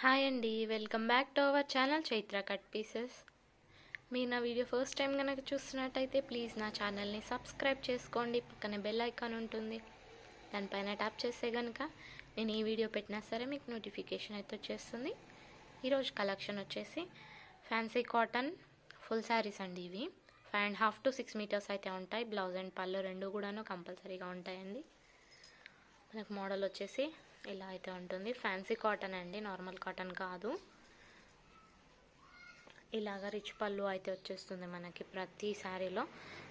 Hi అండి, welcome back to our channel Chaitra cut pieces. మీరు నా వీడియో ఫస్ట్ టైం కనుక చూస్తున్నట్టయితే ప్లీజ్ నా ఛానల్ని సబ్స్క్రైబ్ చేసుకోండి. పక్కనే బెల్ ఐకాన్ ఉంటుంది, దానిపైన ట్యాప్ చేస్తే కనుక నేను ఈ వీడియో పెట్టినా సరే మీకు నోటిఫికేషన్ అయితే వచ్చేస్తుంది. ఈరోజు కలెక్షన్ వచ్చేసి ఫ్యాన్సీ కాటన్ ఫుల్ శారీస్ అండి. ఇవి 5.5 to 6 మీటర్స్ అయితే ఉంటాయి. బ్లౌజ్ అండ్ పళ్ళు రెండు కూడాను కంపల్సరీగా ఉంటాయండి. మనకు మోడల్ వచ్చేసి ఇలా అయితే ఉంటుంది. ఫ్యాన్సీ కాటన్ అండి, నార్మల్ కాటన్ కాదు. ఇలాగ రిచ్ పళ్ళు అయితే వచ్చేస్తుంది మనకి ప్రతి శారీలో.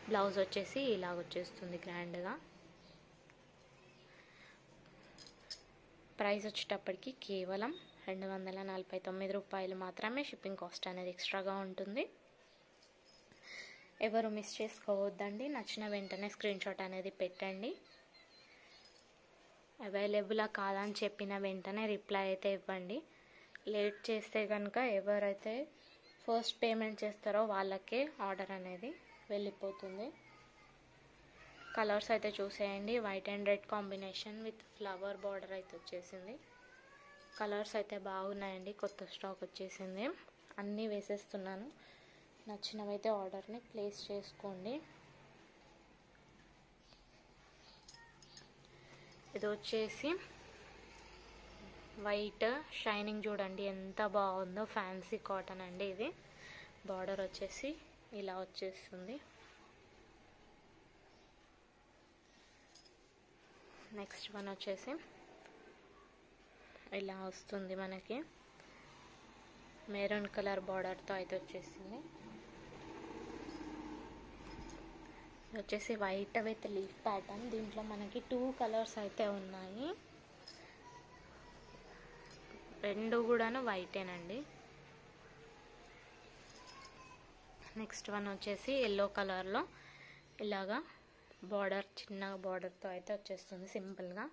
బ్లౌజ్ వచ్చేసి ఇలాగ వచ్చేస్తుంది గ్రాండ్గా. ప్రైస్ వచ్చేటప్పటికి కేవలం 249 రూపాయలు మాత్రమే. షిప్పింగ్ కాస్ట్ అనేది ఎక్స్ట్రాగా ఉంటుంది. ఎవరు మిస్ చేసుకోవద్దండి. నచ్చిన వెంటనే స్క్రీన్ షాట్ అనేది పెట్టండి. అవైలబులా కాదని చెప్పిన వెంటనే రిప్లై అయితే ఇవ్వండి. లేట్ చేస్తే కనుక ఎవరైతే ఫస్ట్ పేమెంట్ చేస్తారో వాళ్ళకే ఆర్డర్ అనేది వెళ్ళిపోతుంది. కలర్స్ అయితే చూసేయండి. White and red combination with flower border అయితే వచ్చేసింది. కలర్స్ అయితే బాగున్నాయండి, కొత్త స్టాక్ వచ్చేసింది. అన్నీ వేసేస్తున్నాను. నచ్చినవైతే ఆర్డర్ని ప్లేస్ చేసుకోండి. ఇది వచ్చేసి వైట్ షైనింగ్, చూడండి ఎంత బాగుందో. ఫ్యాన్సీ కాటన్ అండి ఇది. బార్డర్ వచ్చేసి ఇలా వచ్చేస్తుంది. నెక్స్ట్ వన్ వచ్చేసి ఇలా వస్తుంది మనకి. మెరూన్ కలర్ బార్డర్తో అయితే వచ్చేసింది. వచ్చేసి వైట్ విత్ లీఫ్ ప్యాటర్న్. దీంట్లో మనకి 2 కలర్స్ అయితే ఉన్నాయి. రెండు కూడాను వైటేనండి. నెక్స్ట్ వన్ వచ్చేసి ఎల్లో కలర్లో ఇలాగా బార్డర్, చిన్న బార్డర్తో అయితే వచ్చేస్తుంది సింపుల్గా.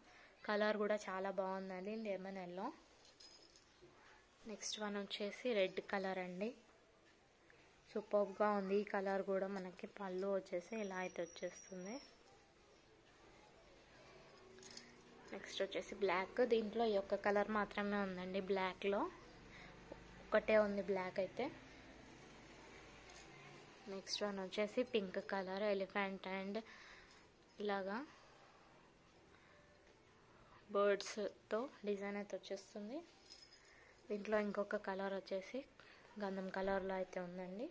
కలర్ కూడా చాలా బాగుందండి, లెమన్ ఎల్లో. నెక్స్ట్ వన్ వచ్చేసి రెడ్ కలర్ అండి. సూపర్గా ఉంది ఈ కలర్ కూడా. మనకి పళ్ళు వచ్చేసి ఇలా అయితే వచ్చేస్తుంది. నెక్స్ట్ వచ్చేసి బ్లాక్. దీంట్లో ఈ ఒక్క కలర్ మాత్రమే ఉందండి, బ్లాక్లో ఒకటే ఉంది బ్లాక్ అయితే. నెక్స్ట్ వన్ వచ్చేసి పింక్ కలర్, ఎలిఫెంట్ అండ్ ఇలాగా బర్డ్స్తో డిజైన్ అయితే వచ్చేస్తుంది. దీంట్లో ఇంకొక కలర్ వచ్చేసి గంధం కలర్లో అయితే ఉందండి.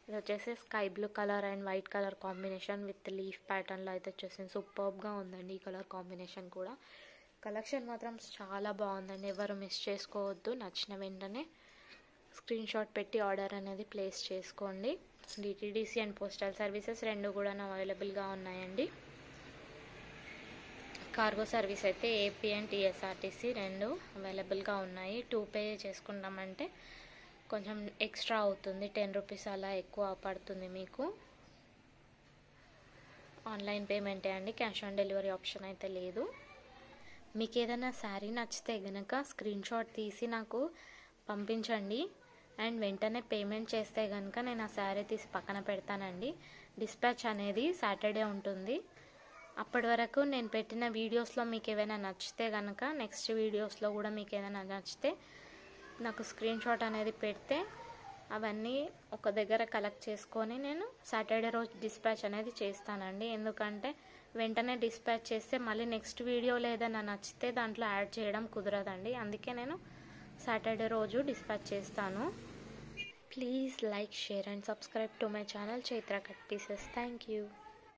ఇది వచ్చేసి sky blue colour and white colour combination with leaf ప్యాటర్న్లో అయితే వచ్చేసింది. సూపర్గా ఉందండి ఈ కలర్ కాంబినేషన్ కూడా. కలెక్షన్ మాత్రం చాలా బాగుందండి, ఎవరు మిస్ చేసుకోవద్దు. నచ్చిన వెంటనే స్క్రీన్ షాట్ పెట్టి ఆర్డర్ అనేది ప్లేస్ చేసుకోండి. డిటిడిసి అండ్ పోస్టల్ సర్వీసెస్ రెండు కూడా అవైలబుల్గా ఉన్నాయండి. కార్గో సర్వీస్ అయితే ఏపీ అండ్ టీఎస్ఆర్టీసీ రెండు అవైలబుల్గా ఉన్నాయి. 2 పే చేసుకుంటామంటే కొంచెం ఎక్స్ట్రా అవుతుంది, 10 రూపీస్ అలా ఎక్కువ పడుతుంది మీకు. ఆన్లైన్ పేమెంటే అండి, క్యాష్ ఆన్ డెలివరీ ఆప్షన్ అయితే లేదు. మీకు ఏదైనా శారీ నచ్చితే కనుక స్క్రీన్ షాట్ తీసి నాకు పంపించండి. అండ్ వెంటనే పేమెంట్ చేస్తే కనుక నేను ఆ శారీ తీసి పక్కన పెడతానండి. డిస్పాచ్ అనేది సాటర్డే ఉంటుంది. అప్పటి వరకు నేను పెట్టిన వీడియోస్లో మీకు ఏమైనా నచ్చితే కనుక నెక్స్ట్ వీడియోస్లో కూడా మీకు ఏదైనా నచ్చితే నాకు స్క్రీన్ షాట్ అనేది పెడితే అవన్నీ ఒక దగ్గర కలెక్ట్ చేసుకొని నేను సాటర్డే రోజు డిస్పాచ్ అనేది చేస్తానండి. ఎందుకంటే వెంటనే డిస్పాచ్ చేస్తే మళ్ళీ నెక్స్ట్ వీడియోలో ఏదైనా నచ్చితే దాంట్లో యాడ్ చేయడం కుదరదండి. అందుకే నేను సాటర్డే రోజు డిస్పాచ్ చేస్తాను. Please like, share and subscribe to my channel Chaitra cut pieces. Thank you.